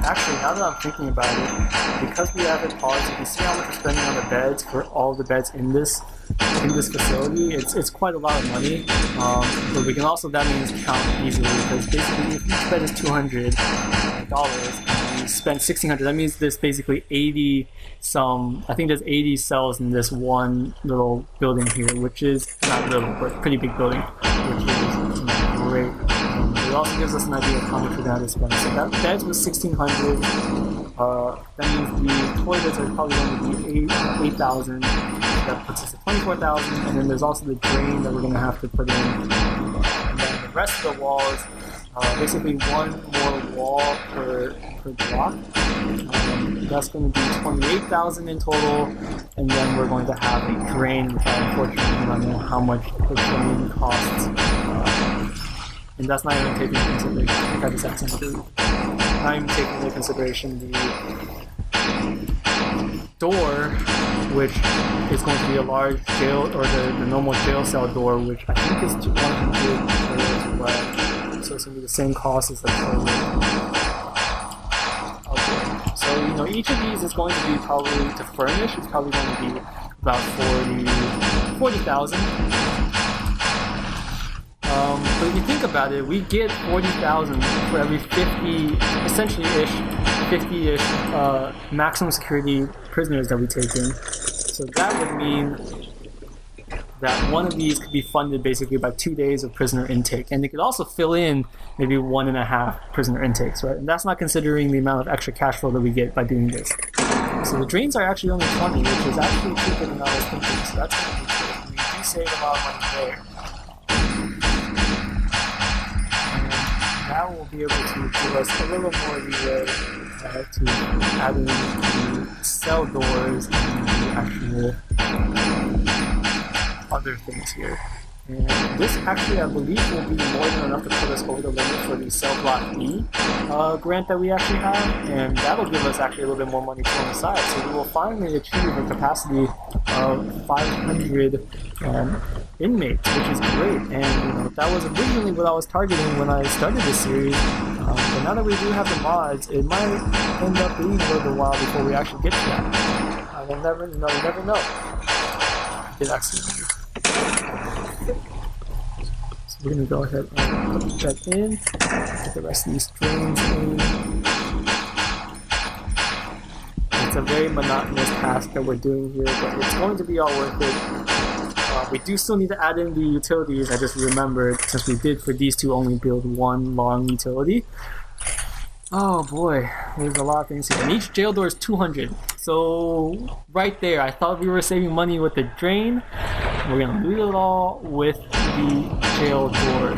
actually, now that I'm thinking about it, because we have it paused, you can see how much we're spending on the beds for all the beds in this facility. It's quite a lot of money, but we can also, that means, count easily, because basically if each bed is $200 and we spend $1,600, that means there's basically 80 some, I think there's 80 cells in this one little building here, which is not little, but pretty big building, which is great. It also gives us an idea of how much we're going to spend. So that beds was $1,600. That means the toilets are probably going to be $8,000. That puts us at $24,000. And then there's also the drain that we're going to have to put in. And then the rest of the walls, basically one more wall per block. That's going to be $28,000 in total. And then we're going to have a drain, which I unfortunately do not know how much the drain costs. And that's not even taking into consideration, I think I just had something to do. Not even taking into consideration the door, which is going to be a large jail, or the normal jail cell door, which I think is $100 as well. So it's going to be the same cost as the toilet. Okay. So, each of these is going to be probably, to furnish, it's probably going to be about $40,000. But if you think about it, we get $40,000 for every 50, essentially-ish, 50-ish maximum security prisoners that we take in. So that would mean that one of these could be funded basically by 2 days of prisoner intake. And they could also fill in maybe 1.5 prisoner intakes, right? And that's not considering the amount of extra cash flow that we get by doing this. So the drains are actually only 20, which is actually cheaper than I was thinking. So that's going to be good. We do save a lot of money there. That will be able to give us a little more leeway to add in the cell doors and the actual other things here. And this actually, I believe, will be more than enough to put us over the limit for the Cell Block B grant that we actually have, and that'll give us actually a little bit more money on the side. So we will finally achieve a capacity of 500 inmates, which is great. And that was originally what I was targeting when I started this series. But now that we do have the mods, it might end up being a little while before we actually get to that. I will never know. You never know. It actually. So we're going to go ahead and put that in, put the rest of these strings in. It's a very monotonous task that we're doing here, but it's going to be all worth it. We do still need to add in the utilities. I just remembered, since we did for these two only build one long utility. Oh boy, there's a lot of things here. And each jail door is 200. So right there, I thought we were saving money with the drain. We're gonna do it all with the jail door.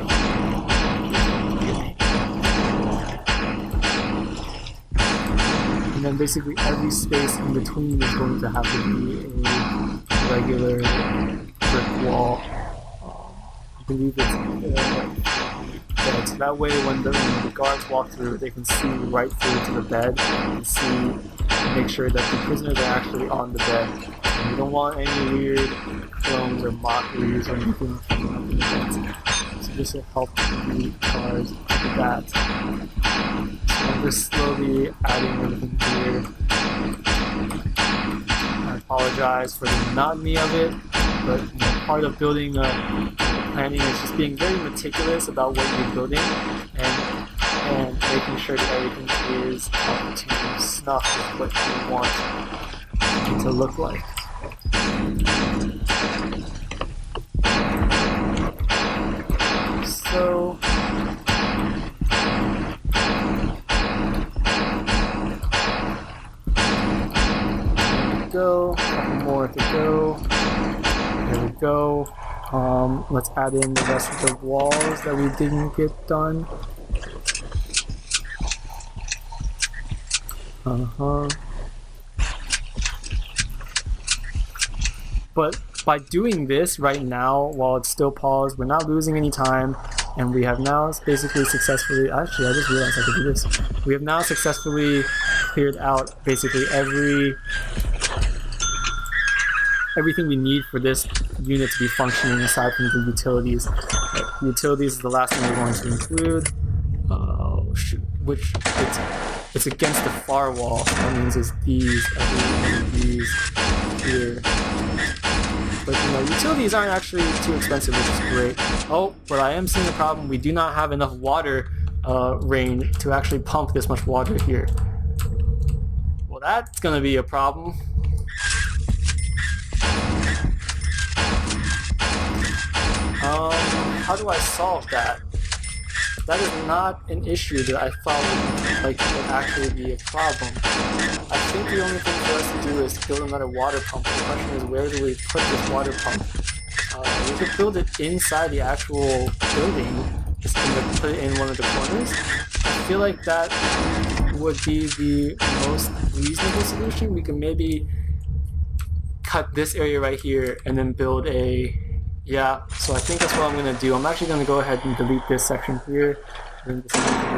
And then basically every space in between is going to have to be a regular brick wall. I believe it's so that way when the guards walk through, they can see right through to the bed and make sure that the prisoners are actually on the bed. And we don't want any weird clones or mockeries or anything coming up in the bed. So this will help the guards with that. So I'm just slowly adding everything here. I apologize for the monotony of it, but part of building planning is just being very meticulous about what you're building and making sure that everything is up to snuff with what you want it to look like. So there we go, a couple more to go. There we go. Let's add in the rest of the walls that we didn't get done. But by doing this right now, while it's still paused, we're not losing any time, and we have now basically successfully, actually I just realized I could do this. We have now successfully cleared out basically everything we need for this unit to be functioning aside from the utilities. Utilities is the last thing we're going to include. Oh shoot, which it's it's against the far wall. That means it's these, these here. But you know, utilities aren't actually too expensive, which is great. Oh, but I am seeing a problem. We do not have enough water rain to actually pump this much water here. Well, that's gonna be a problem. How do I solve that? That is not an issue that I thought would actually be a problem. I think the only thing for us to do is to build another water pump. The question is, where do we put this water pump? We could build it inside the actual building, just put it in one of the corners. I feel like that would be the most reasonable solution. We can maybe cut this area right here and then build a... Yeah, so I think that's what I'm going to do. I'm actually going to go ahead and delete this section here. And this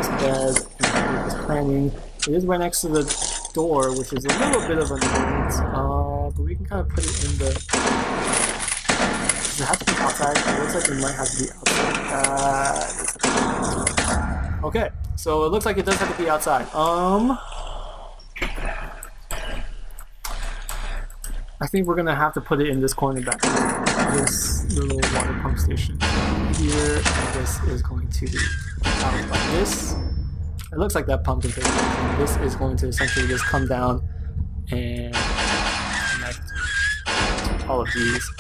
bed, and this planning. It is right next to the door, which is a little bit of an annoyance. But we can kind of put it in the... Does it have to be outside? It looks like it might have to be outside. Okay, so it looks like it does have to be outside. I think we're gonna have to put it in this corner back here. This little water pump station here. And this is going to be out like this. It looks like that pump can take it. This is going to essentially just come down and connect all of these.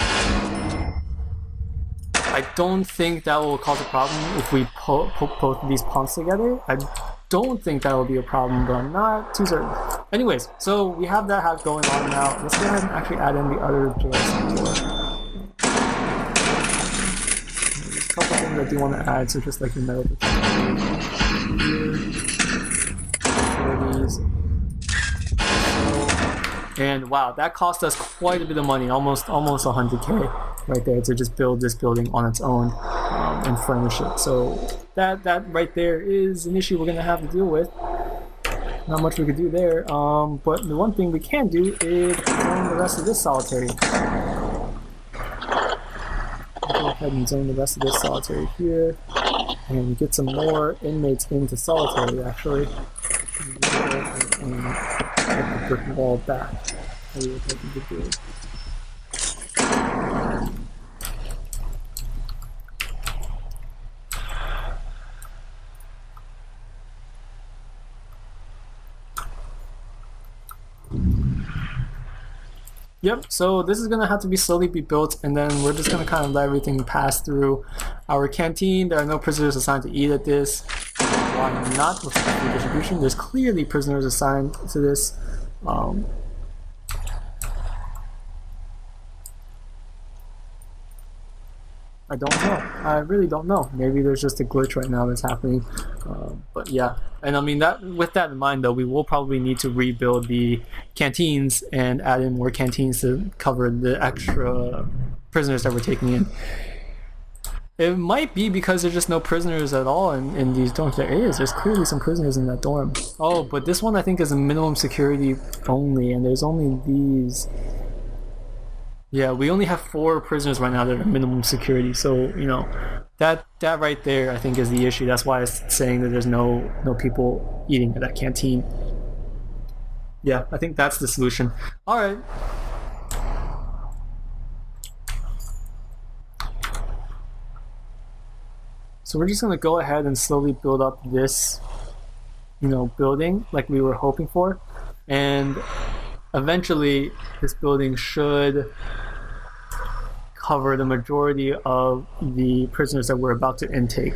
I don't think that will cause a problem if we put both of these pumps together. I don't think that will be a problem, but I'm not too certain. Anyways, so we have that going on now. Let's go ahead and actually add in the other JSON door. There's a couple things I do want to add, so just like the metal and wow, that cost us quite a bit of money, almost 100K right there to just build this building on its own and furnish it. So that right there is an issue we're gonna have to deal with. Not much we could do there, but the one thing we can do is zone the rest of this solitary. Go ahead and zone the rest of this solitary here, and get some more inmates into solitary actually. And get the brick wall back. What we were hoping to do. Yep, so this is going to have to be slowly be built, and then we're just going to kind of let everything pass through our canteen. There are no prisoners assigned to eat at this. Why not? With the distribution, there's clearly prisoners assigned to this. I don't know. I really don't know. Maybe there's just a glitch right now that's happening. But yeah, and I mean that. With that in mind, though, we will probably need to rebuild the canteens and add in more canteens to cover the extra prisoners that we're taking in. It might be because there's just no prisoners at all in these dorms. There is. There's clearly some prisoners in that dorm. Oh, but this one I think is a minimum security only, and there's only these. Yeah, we only have 4 prisoners right now that are minimum security, so, you know, that right there I think is the issue. That's why it's saying that there's no people eating at that canteen. Yeah, I think that's the solution. Alright. So we're just going to go ahead and slowly build up this, you know, building like we were hoping for. And eventually this building should cover the majority of the prisoners that we're about to intake.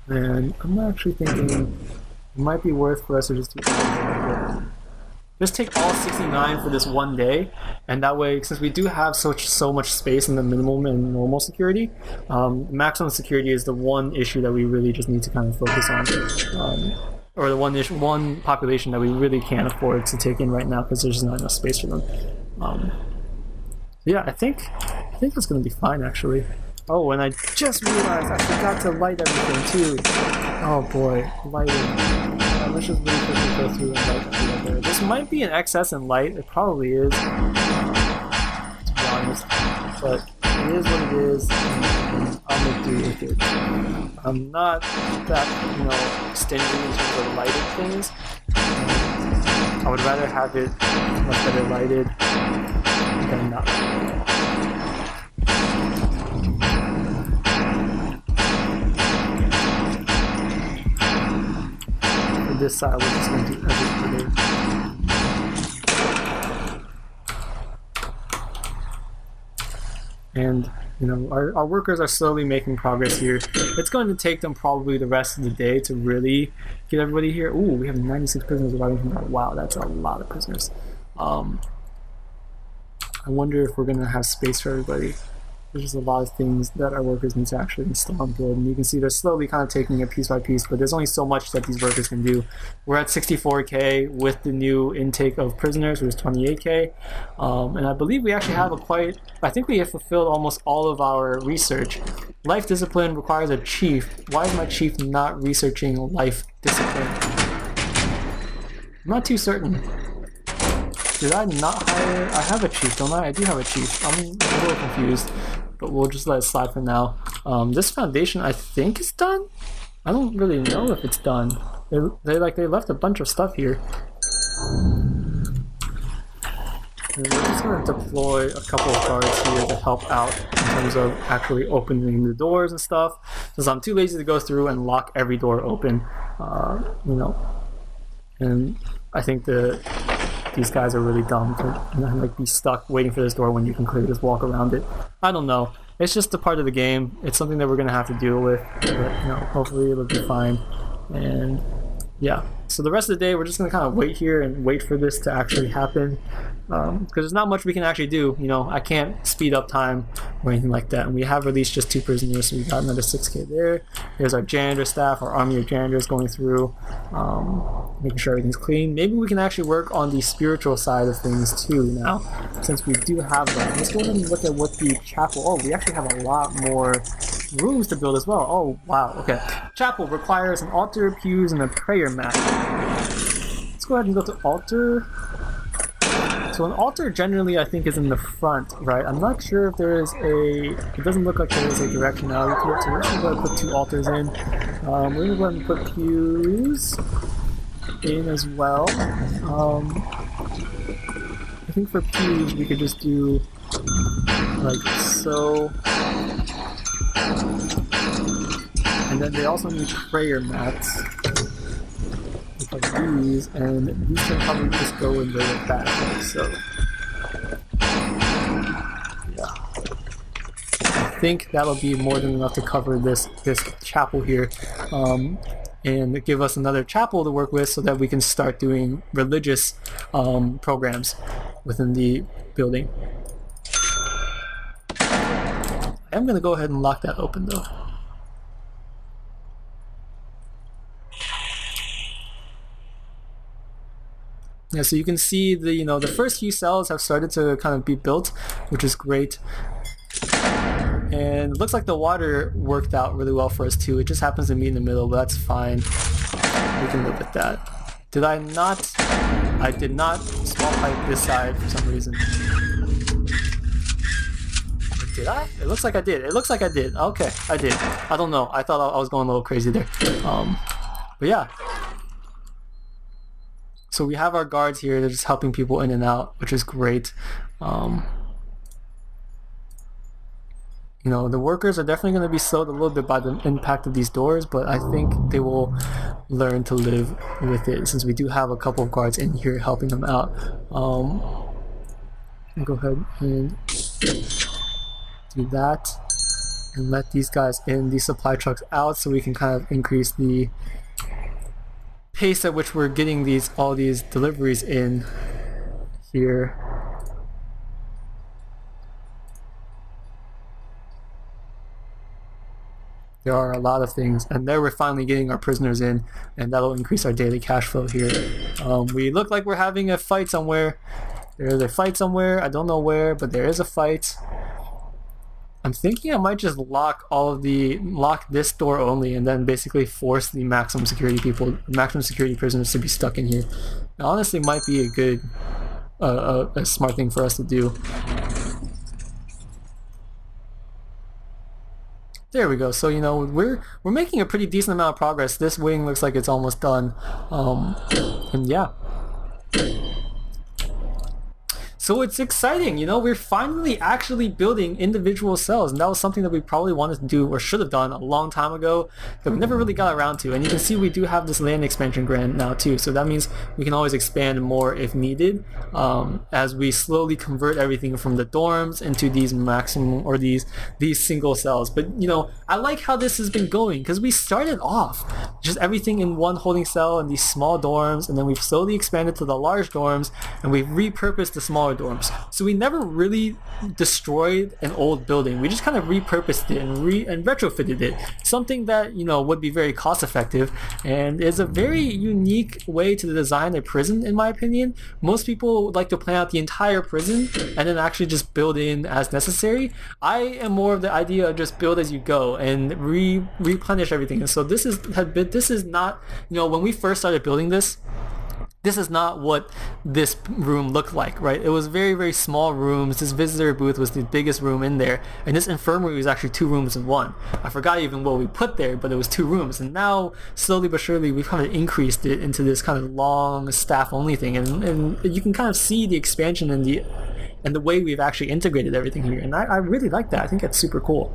And I'm actually thinking it might be worth for us to just do just take all 69 for this one day, and that way, since we do have so much space in the minimum and normal security, maximum security is the one issue that we really just need to kind of focus on, or the one population that we really can't afford to take in right now because there's just not enough space for them. Yeah, I think it's going to be fine actually. Oh, and I just realized I forgot to light everything too. Oh boy, lighting. Let's just really quickly go through and light everything there. This might be an excess in light. It probably is, to be honest. But it is what it is, and I'll make do with it. I'm not that, stingy in terms of lighting things. I would rather have it much better lighted than not. For this side, we're just going to do everything. And our workers are slowly making progress here. It's going to take them probably the rest of the day to really get everybody here. Ooh, we have 96 prisoners arriving from that. Wow, that's a lot of prisoners. I wonder if we're going to have space for everybody. There's just a lot of things that our workers need to actually install and build. And you can see they're slowly kind of taking it piece by piece, but there's only so much that these workers can do. We're at 64K with the new intake of prisoners, which is 28K. And I believe we actually have I think we have fulfilled almost all of our research. Life discipline requires a chief. Why is my chief not researching life discipline? I'm not too certain. Did I not hire? I have a chief, don't I? I do have a chief. I'm a little confused, but we'll just let it slide for now. This foundation, I think, is done. I don't really know if it's done. They left a bunch of stuff here. And we're just going to deploy a couple of guards here to help out in terms of actually opening the doors and stuff, since I'm too lazy to go through and lock every door open. And I think these guys are really dumb to be stuck waiting for this door when you can clearly just walk around it. I don't know. It's just a part of the game. It's something that we're gonna have to deal with, but hopefully it'll be fine. And yeah, so the rest of the day we're just gonna kind of wait here and wait for this to actually happen, because there's not much we can actually do. I can't speed up time or anything like that. And we have released just 2 prisoners, so we got another 6K there. There's our janitor staff, our army of janitors going through, making sure everything's clean. Maybe we can actually work on the spiritual side of things too now, since we do have that. Let's go ahead and look at what the chapel. Oh, we actually have a lot more rooms to build as well. Oh wow, okay. Chapel requires an altar, pews, and a prayer mat. Let's go ahead and go to altar. So an altar generally I think is in the front, right? I'm not sure if there is it doesn't look like there is a directionality to it, so we're just going to put 2 altars in. We're going to go ahead and put pews in as well. I think for pews we could just do like so. And then they also need prayer mats. Like these, and these can probably just go in the back, like so. Yeah. I think that'll be more than enough to cover this chapel here, and give us another chapel to work with so that we can start doing religious programs within the building. I'm going to go ahead and lock that open though. Yeah, so you can see the first few cells have started to kind of be built, which is great. And it looks like the water worked out really well for us too. It just happens to be in the middle, but that's fine. We can live with that. Did I not? I did not small pipe this side for some reason. Did I? It looks like I did. It looks like I did. Okay, I did. I don't know. I thought I was going a little crazy there. But yeah. So we have our guards here. They're just helping people in and out, which is great. The workers are definitely going to be slowed a little bit by the impact of these doors, but I think they will learn to live with it since we do have a couple of guards in here helping them out. I'll go ahead and do that and let these guys in, these supply trucks out, so we can kind of increase the pace at which we're getting all these deliveries in here. There are a lot of things, and there we're finally getting our prisoners in, and that'll increase our daily cash flow here. We look like we're having a fight somewhere. There is a fight somewhere. I don't know where, but there is a fight. I'm thinking I might just lock this door only, and then basically force the maximum security prisoners to be stuck in here. It honestly might be a good, a smart thing for us to do. There we go. So we're making a pretty decent amount of progress. This wing looks like it's almost done, and yeah. So it's exciting, we're finally actually building individual cells, and that was something that we probably wanted to do or should have done a long time ago that we never really got around to. And you can see we do have this land expansion grant now too, so that means we can always expand more if needed, as we slowly convert everything from the dorms into these maximum or these single cells. But I like how this has been going, because we started off just everything in one holding cell and these small dorms, and then we've slowly expanded to the large dorms, and we've repurposed the smaller dorms. So we never really destroyed an old building. We just kind of repurposed it and retrofitted it. Something that would be very cost effective and is a very unique way to design a prison, in my opinion. Most people would like to plan out the entire prison and then actually just build in as necessary. I am more of the idea of just build as you go and replenish everything. And so this is not, when we first started building this is not what this room looked like, right? It was very, very small rooms. This visitor booth was the biggest room in there. And this infirmary was actually 2 rooms in one. I forgot even what we put there, but it was 2 rooms. And now, slowly but surely, we've kind of increased it into this kind of long staff-only thing. And you can kind of see the expansion and the way we've actually integrated everything here. And I really like that. I think that's super cool.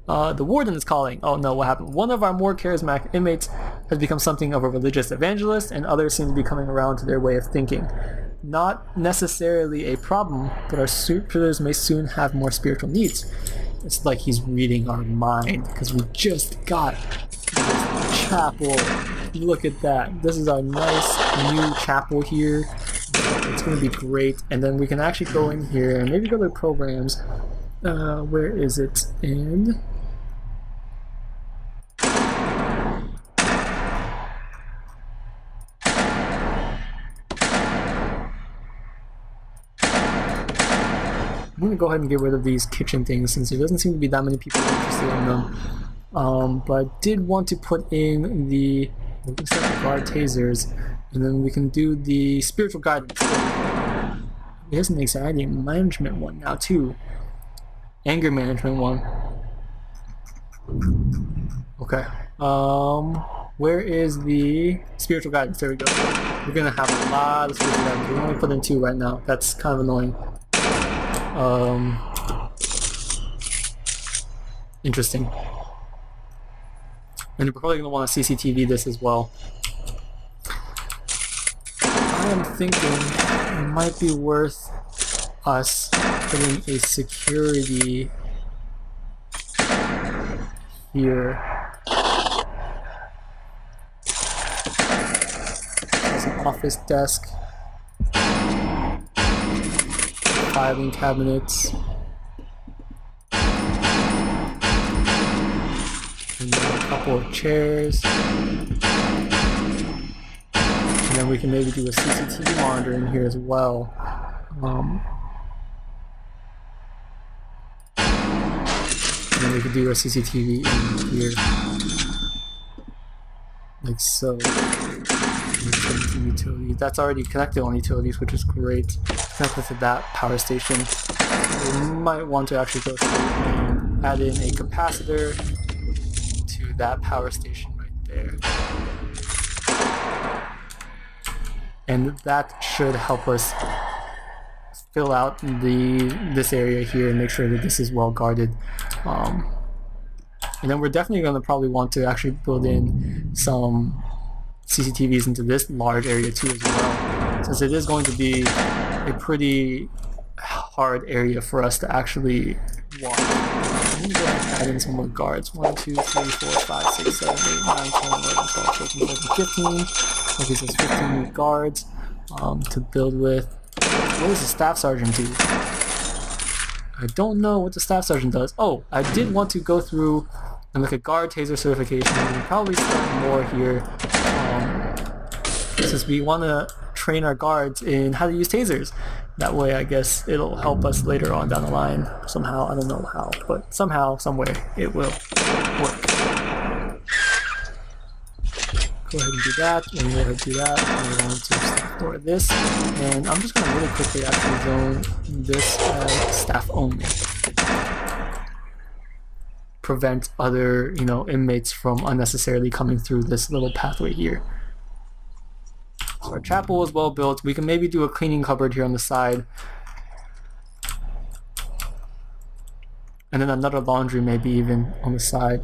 The warden is calling. Oh no, what happened? One of our more charismatic inmates has become something of a religious evangelist, and others seem to be coming around to their way of thinking. Not necessarily a problem, but our prisoners may soon have more spiritual needs. It's like he's reading our mind, because we just got this chapel. Look at that. This is our nice new chapel here. It's going to be great. And then we can actually go in here and maybe go to programs. Where is it? And I'm going to go ahead and get rid of these kitchen things, since there doesn't seem to be that many people interested in them. But I did want to put in the guard tasers, and then we can do the spiritual guidance. There's an anxiety management one now too. Anger management one. Okay. Where is the spiritual guidance? There we go. We're gonna have a lot of spiritual guidance. We only put in 2 right now. That's kind of annoying. Interesting. And you're probably gonna want to CCTV this as well. I am thinking it might be worth us putting a security here. There's an office desk, filing cabinets, and then a couple of chairs. And then we can maybe do a CCTV monitor in here as well. And then we could do a CCTV in here, like so. Utilities. That's already connected on utilities, which is great. Connected to that power station. We might want to actually go through and add in a capacitor to that power station right there. And that should help us fill out this area here and make sure that this is well guarded. And then we're definitely going to probably want to actually build in some CCTVs into this large area too as well, since it is going to be a pretty hard area for us to actually walk. I'm going to go ahead and add in some more guards. 1, 2, 3, 4, 5, 6, 7, 8, 9, 10, 11, 12, 13, 14, 15. That gives us 15 new guards to build with. What does the staff sergeant do? I don't know what the staff sergeant does. Oh, I did want to go through and look at guard taser certification. We can probably start more here, since we want to train our guards in how to use tasers. That way, I guess it'll help us later on down the line somehow. I don't know how, but somehow, somewhere, it will work. Go ahead and do that, and go ahead and do that. And we're going to store this, and I'm just going to really quickly actually zone this as staff only. prevent other, inmates from unnecessarily coming through this little pathway here. So our chapel is well built. We can maybe do a cleaning cupboard here on the side. And then another laundry maybe even on the side.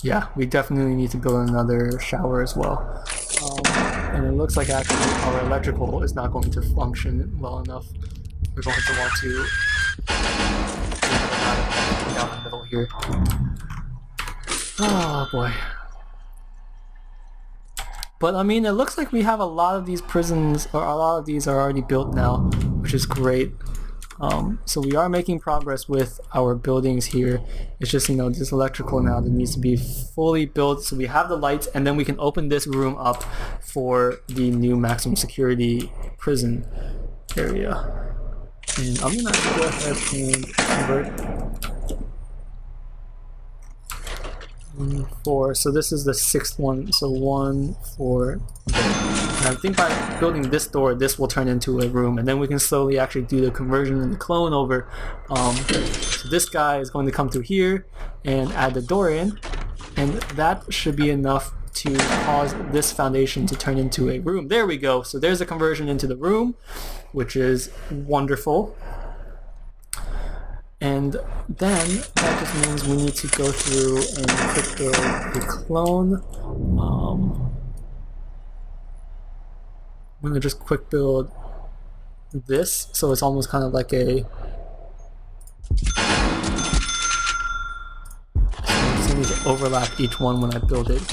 Yeah, we definitely need to build another shower as well. And it looks like actually our electrical is not going to function well enough. We're going to want to down the middle here. Oh boy. But I mean, it looks like we have a lot of these prisons, or a lot of these are already built now, which is great. So we are making progress with our buildings here. It's just, this electrical now that needs to be fully built so we have the lights, and then we can open this room up for the new maximum security prison area. And I'm gonna go ahead and convert 4. So this is the 6th one. So 1, 4. And I think by building this door, this will turn into a room, and then we can slowly actually do the conversion and the clone over. So this guy is going to come through here and add the door in, and that should be enough to cause this foundation to turn into a room. There we go. So there's a conversion into the room, which is wonderful. And then that just means we need to go through and quick build a clone. I'm gonna just quick build this, so it's almost kind of like a. So I just need to overlap each one when I build it.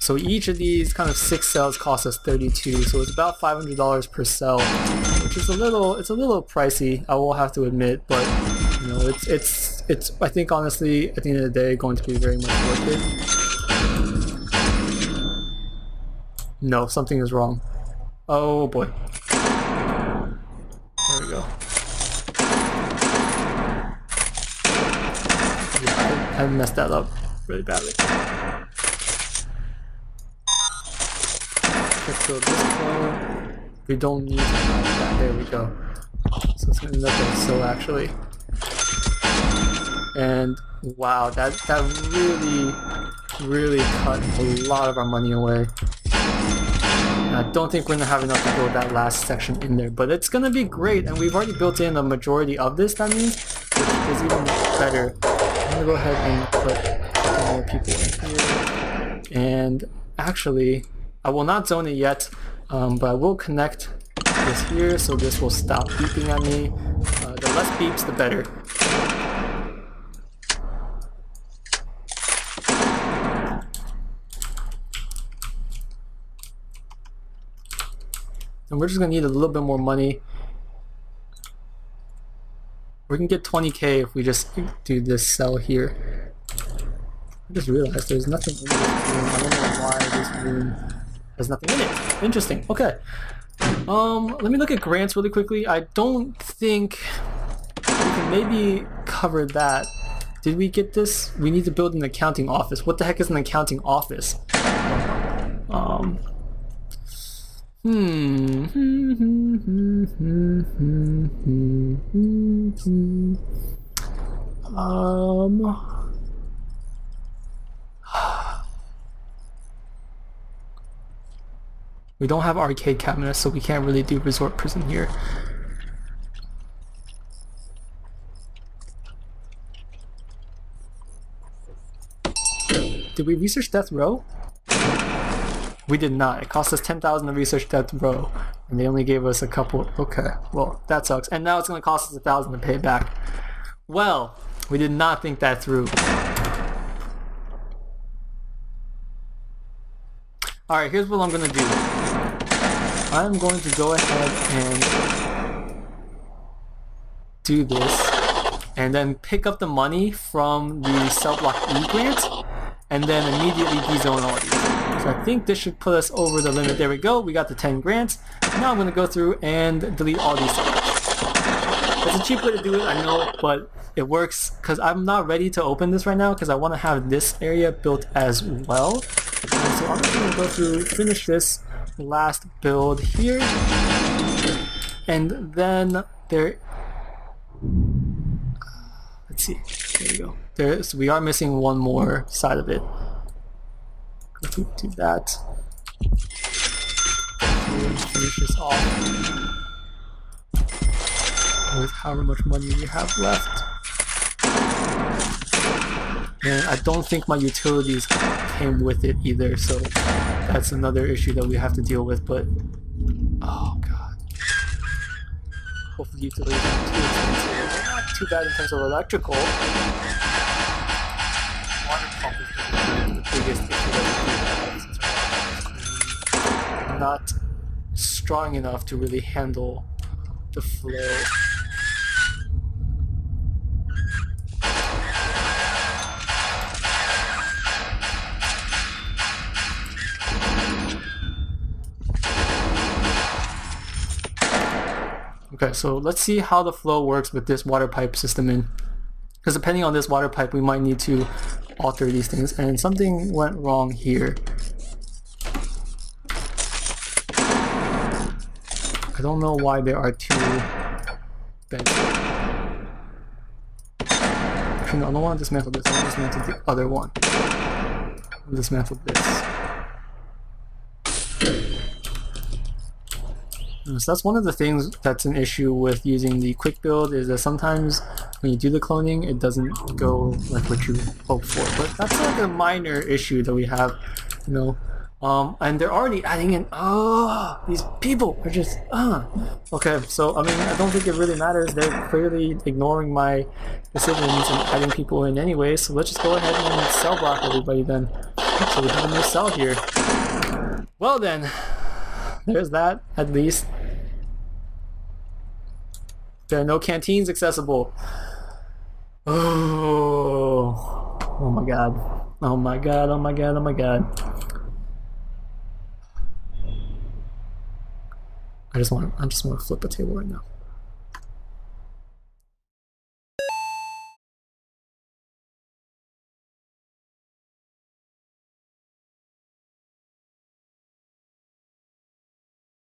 So each of these kind of 6 cells cost us 32, so it's about $500 per cell, which is a little pricey, I will have to admit, but it's I think honestly at the end of the day going to be very much worth it. No, something is wrong. Oh boy. There we go. Yeah, I messed that up really badly. Let's build this clone. We don't need that. There we go. So it's gonna end up like so actually. And wow, that really cut a lot of our money away. I don't think we're gonna have enough to build that last section in there, but it's gonna be great, and we've already built in a majority of this, that means, which is even better. I'm gonna go ahead and put a couple more people in here. And actually, I will not zone it yet, but I will connect this here, so this will stop beeping at me. The less beeps, the better. And we're just gonna need a little bit more money. We can get 20k if we just do this cell here. I just realized there's nothing in this room. I don't know why this room has nothing in it. Interesting. Okay. Let me look at grants really quickly. I don't think we can maybe cover that. Did we get this? We need to build an accounting office. What the heck is an accounting office? We don't have arcade cabinets, so we can't really do resort prison here. Did we research death row? We did not. It cost us 10,000 to research death row, and they only gave us a couple. Okay, well that sucks. And now it's going to cost us 1,000 to pay it back. Well, we did not think that through. All right, here's what I'm going to do. I'm going to go ahead and do this, and then pick up the money from the cell block E grant, and then immediately dezone all these. So I think this should put us over the limit. There we go. We got the 10 grants. Now I'm going to go through and delete all these cells. It's a cheap way to do it, I know, but it works because I'm not ready to open this right now because I want to have this area built as well. And so I'm just going to go through, finish this last build here, And then there, let's see, there we go. So we are missing one more side of it. If we do that, finish this off with however much money we have left. And I don't think my utilities came with it either, so that's another issue that we have to deal with. But oh god, hopefully utilities aren't too expensive. They're not too bad in terms of electrical. Water pump is the biggest issue that we have, since our water pump is not strong enough to really handle the flow. Okay, so let's see how the flow works with this water pipe system in. Because depending on this water pipe, we might need to alter these things. And something went wrong here. I don't know why there are two beds. Actually, no, I don't want to dismantle this. I want to dismantle the other one. I'll dismantle this. So that's one of the things that's an issue with using the quick build, is that sometimes when you do the cloning, it doesn't go like what you hope for. But that's like a minor issue that we have, you know. And they're already adding in, these people are just, Okay, so I mean, I don't think it really matters. They're clearly ignoring my decisions and adding people in anyway, so let's just go ahead and cell block everybody then. So we have a new cell here. Well then, there's that, at least. There are no canteens accessible. Oh my god. Oh my god, oh my god, oh my god. I just want to flip a table right now.